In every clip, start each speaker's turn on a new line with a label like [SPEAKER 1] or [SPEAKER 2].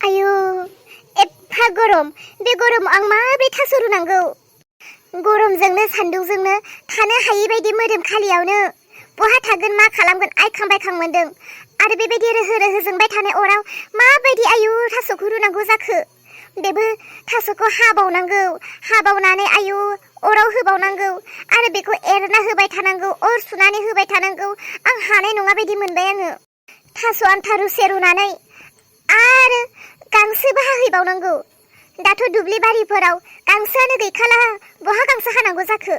[SPEAKER 1] आयु एफा गरम बे गरमाव आं माबोरै थास' रुनांगौ गरमजोंनो सान्दुंजोंनो थानो हायि बायदि मोदोम खालियावनो बहा थागोन मा खालामगोन आइखां बायखां मोन्दों आरो बेबायदि रोहो रोहो जोंबाय थानाय अराव माबायदि आयु थास'खौ रुनांगौ जाखो बेबो थास'खौ हाबावनानै आयु अराव होबावनांगौ आरो बेखौ एरना होबाय थानांगौ अर सुनानै होबाय थानांगौ आं हानाय नङा बायदि मोनबाय आङो थास' आन्था रुसे रुनानै आरो गांसोबो हाहैबावनांगौ दाथ' दुब्लि बारिफोराव गांसोआनो गैखाला बहा गांसो हानांगौ जाखो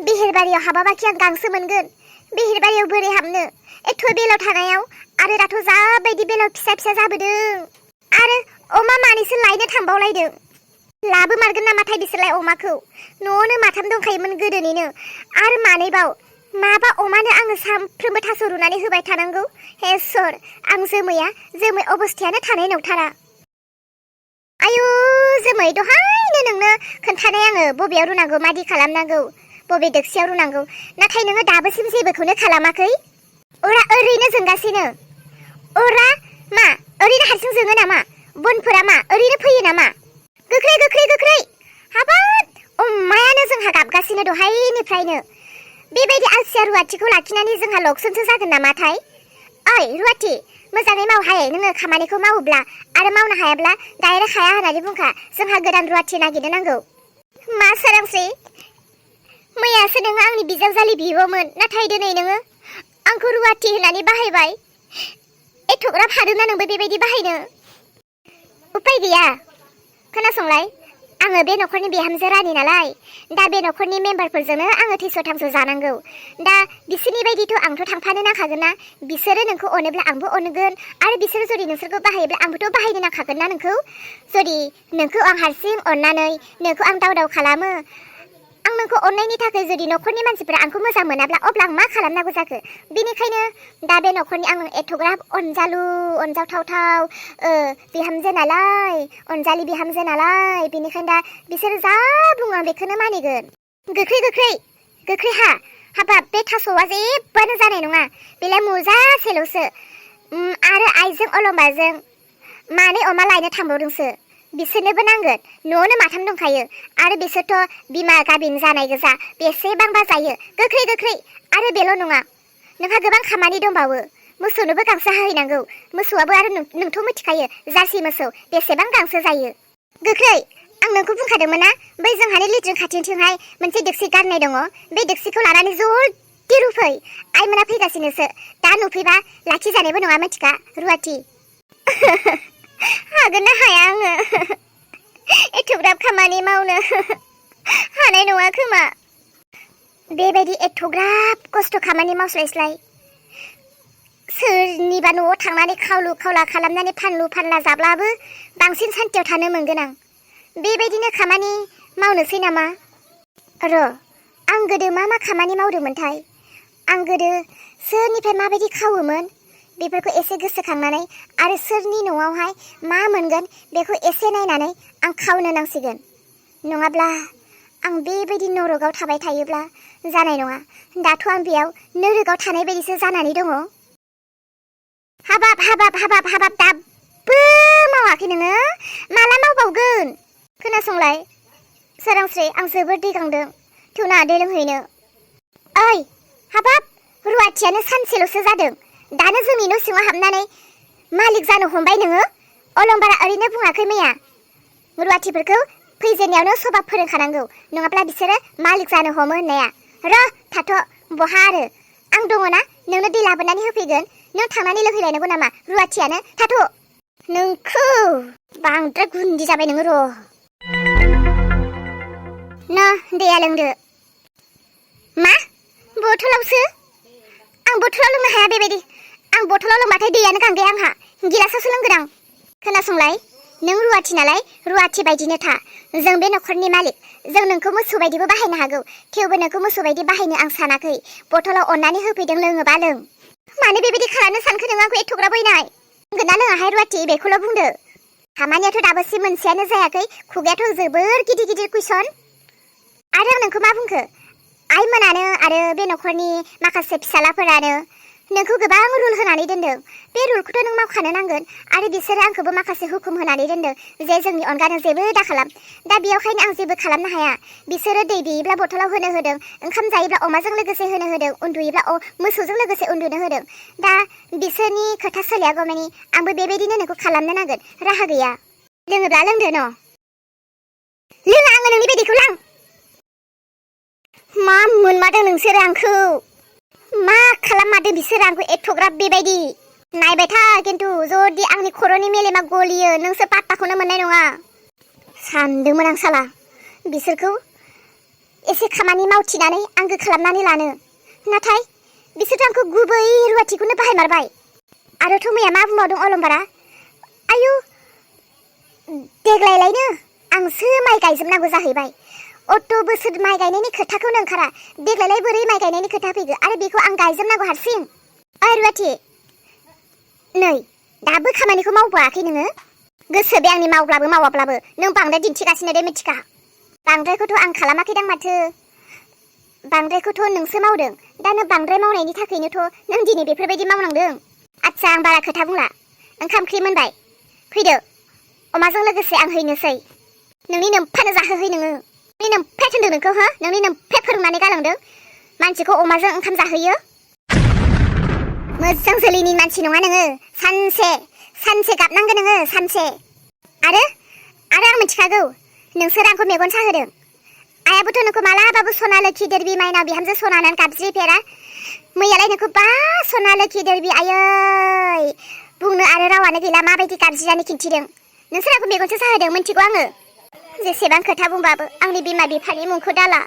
[SPEAKER 1] बेहेरबारियाव हाबाबाखि आं गांसो मोनगोन बेहेरबारियाव बोरै हाबनो एथ' बेलाव थानायाव आरो दाथ' जाबायदि बेलाव फिसा फिसा जाबोदों आरो अमा मानैसो लायनो थांबावलायदों लाबोमारगोन नामाथाय बिसोरलाय अमाखौ न'आवनो माथाम दंखायोमोन गोदोनिनो आरो मानैबाव माबा अमानो आङो सामफ्रोमबो थास' रुनानै होबाय थानांगौ हे इसोर आं जोमै अबस्थायानो थानाय नंथारा आयु जोमै दहायनो नोंनो खोन्थानाय आङो बबेयाव रुनांगौ मादि खालामनांगौ बबे दोखसियाव रुनांगौ नाथाय नोङो दाबोसिम जेबोखौनो खालामाखै अरा ओरैनो जोंगासिनो अरा मा ओरैनो हारसिं जोङो नामा बनफोरा मा ओरैनो फैयो नामा गोख्रै हाबाब अमायानो जोंहा गाबगासिनो दहायनिफ्रायनो बेबायदि आलसिया रुवाथिखौ लाखिनानै जोंहा लकसनसो जागोन नामाथाय ओइ रुवाथि मोजाङै मावहाय नोङो खामानिखौ मावोब्ला आरो मावनो हायाब्ला डाइरेक्ट हाया होननानै बुंखा जोंहा गोदान रुवाथि नागिरनो नांगौ मा सोरांस्रि मैयासो नोङो आंनि बिजावजालि बिब'मोन नाथाय दिनै नोङो आंखौ रुवाथि होननानै बाहायबाय एथ'ग्राब हादोंना नोंबो बेबायदि बाहायनो उपाय गैया खोनासंलाय आङो बे न'खरनि बिहामजो रानि नालाय दा बे न'खरनि मेम्बारफोरजोंनो आङो थैस' थांस' जानांगौ दा बिसोरनि बायदिथ' आंथ' थांफानो नांखागोन ना बिसोरो नोंखौ अनोब्ला आंबो अनगोन आरो बिसोरो जुदि नोंसोरखौ बाहायोब्ला आंबोथ' बाहायनो नांखागोन ना नोंखौ जुदि नोंखौ आं हारसिं अननानै नोंखौ आं दाव खालामो आं नोंखौ अननायनि थाखाय जुदि न'खरनि मानसिफोरा आंखौ मोजां मोनाब्ला अब्ला आं मा खालामनांगौ जाखो बेनिखायनो दा बे न'खरनि आं एथ'ग्राब अनजावथाव बिहामजो नालाय अनजालि बिहामजो नालाय बेनिखायनो दा बिसोर जा बुङो आं बेखौनो मानिगोन गोख्रै हाबाब बे थास'आ जेबोआनो जानाय नङा बेलाय मुजासेल'सो आरो आइजों अलंबाजों मानै अमा लायनो थांबावदोंसो बिसोरनोबो नांगोन न'आवनो माथाम दंखायो आरो बिसोरथ' बिमा गाबिन जानाय गोजा बेसेबांबा जायो गोख्रै आरो बेल' नङा नोंहा गोबां खामानि दंबावो मोसौनोबो गांसो हाहैनांगौ मोसौआबो आरो नोंथ' मिथिखायो जार्सि मोसौ बेसेबां गांसो जायो गोख्रै आं नोंखौ बुंखादोंमोन ना बै जोंहानि लिट्रिन खाथिथिंहाय मोनसे दोक्सि गारनाय दङ बे दोक्सिखौ लानानै जल्दि रुफै आइमोना फैगासिनोसो दा नुफैबा लाखिजानायबो नङा मिथिखा रुवाथि हागोन ना हाया आङो एथ'ग्राब खामानि मावनो हानाय नङा खोमा बेबायदि एथ'ग्राब खस्थ' खामानि मावस्लायस्लाय सोरनिबा न'आव थांनानै खावलु खावला खालामनानै फानलु फानला जाब्लाबो बांसिन सान्थियाव थानो मोनगोन आं बेबायदिनो खामानि मावनोसै नामा आं गोदो मा खामानि मावदोंमोनथाय आं गोदो सोरनिफ्राय माबायदि खावोमोन बेफोरखौ एसे गोसोखांनानै आरो सोरनि न'आवहाय मा मोनगोन बेखौ एसे नायनानै आं खावनो नांसिगोन नङाब्ला आं बेबायदि नरकआव थाबाय थायोब्ला जानाय नङा दाथ' आं बेयाव नरकआव थानाय बायदिसो जानानै दङ हाबाब दाबो मावाखै नोङो माला मावबावगोन खोनासंलाय सोरांस्रि आं जोबोर दै गांदों थौना दै लोंहैनो ओइ हाबाब रुवाथियानो सानसेल'सो जादों दानो जोंनि न' सिङाव हाबनानै मालिक जानो हमबाय नोङो अलंबारा ओरैनो बुङाखै मैया रुवाथिफोरखौ फैजेननायावनो सबाब फोरोंखानांगौ नङाब्ला बिसोरो मालिक जानो हमो होननाया थाथ' बहा आरो आं दङ ना नोंनो दै लाबोनानै होफैगोन नों थांनानै लोंहैलायनांगौ नामा रुवाथियानो थाथ' नोंखौ बांद्राय गुन्दि जाबाय नोङो दैया लोंदो मा बथलावसो आं बथलाव लोंनो हाया बेबायदि आं बथलाव लोंबाथाय दैयानो गांगाया आंहा गिलासावसो लोंगोन आं खोनासंलाय नों रुवाथि नालाय रुवाथि बायदिनो था जों बे न'खरनि मालिक जों नोंखौ मोसौ बायदिबो बाहायनो हागौ थेवबो नोंखौ मोसौ बायदि बाहायनो आं सानाखै बथलाव अननानै होफैदों लोङोबा लों मानो बेबायदि खालामनो सानखो नों आंखौ एथ'ग्राब बैनाय लोंगोन ना लोङाहाय रुवाथि बेखौल' बुंदो खामानियाथ' दाबोसिम मोनसेयानो जायाखै खुगायाथ' जोबोर गिदिर कुइसन आरो आं नोंखौ मा बुंखो आइमोनानो आरो बे न'खरनि माखासे फिसालाफोरानो नोंखौ गोबां रुल होनानै दोनदों। बे रुलखौथ' नों मावखानो नांगोन आरो बिसोरो आंखौबो माखासे हुकुम होनानै दोनदों जे जोंनि अनगा नों जेबो दाखालाम। दा बेयावखायनो आं जेबो खालामनो हाया। बिसोरो दै दैयोब्ला बथलाव होनो होदों, ओंखाम जायोब्ला अमाजों लोगोसे होनो होदों, उन्दुयोब्ला मोसौजों लोगोसे उन्दुनो होदों। दा बिसोरनि खोथा सोलियागौमानि आंबो बेबायदिनो नोंखौ खालामनो नांगोन, राहा गैया। लोङोब्ला लोंदो न'। लोङा आङो नोंनि बायदिखौ लां। मा मोनमारदों नोंसोरो आंखौ? मा खालाममारदों बिसोर आंखौ एथ'ग्राब बेबायदि? नायबाय था खिन्थु जुदि आंनि खर'नि मेलेमा गलियो नोंसोर पात्ताखौनो मोननाय नङा। सानदोंमोन आं साला बिसोरखौ एसे खामानि मावथिनानै आंगो खालामनानै लानो, नाथाय बिसोरथ' आंखौ गुबै रुवाथिखौनो बाहायमारबाय। आरोथ' मैया मा बुंबावदों अलंबारा? आयु देग्लायलायनो आंसो माइ गायजोबनांगौ जाहैबाय। अट' बोसोर माइ गायनायनि खोथाखौनो ओंखारा, देग्लायलाय बोरै माइ गायनायनि खोथा फैगो आरो बेखौ आं गायजोबनांगौ हारसिं। ओइ रुवाथि, नै दाबो खामानिखौ मावबोआखै नोङो? गोसो बे आंनि मावब्लाबो मावाब्लाबो नों बांद्राय दिन्थिगासिनो दे मिथिखा। बांद्रायखौथ' आं खालामाखैदां माथो। बांद्रायखौथ' नोंसो मावदों। दा नों बांद्राय मावनायनि थाखायनोथ' नों दिनै बेफोरबायदि मावनांदों। आच्छा आं बारा खोथा बुंला। ओंखाम ओंख्रि मोनबाय, फैदो अमाजों लोगोसे आं हैनोसै। नोंनि नोमफानो जाहोहै नोङो। नोंनि नोमफाया थिनदों नोंखौ हो? नोंनि नोमफाया फोरोंनानै गालांदों मानसिखौ अमाजों ओंखाम जाहोयो? मोजां जोलैनि मानसि नङा नोङो। सानसे गाबनांगोन नोङो, सानसे। आरो आं मिथिखागौ नोंसोर आंखौ मेगन साहोदों। आइयाबोथ' नोंखौ मालाबाबो सना लोखि देरबि माइनाव बिहामजो सना होननानै गाबज्रिफेरा। मैयालाय नोंखौ बा सना लोखि देरबि आयै बुंनो आरो रावानो गैला माबायदि गाबज्रिनानै खिन्थिदों। नोंसोर आंखौ मेगनसो साहोदों, मिथिगौ आङो। जेसेबां खोथा बुंबाबो आंनि बिमा बिफानि मुंखौ दाला।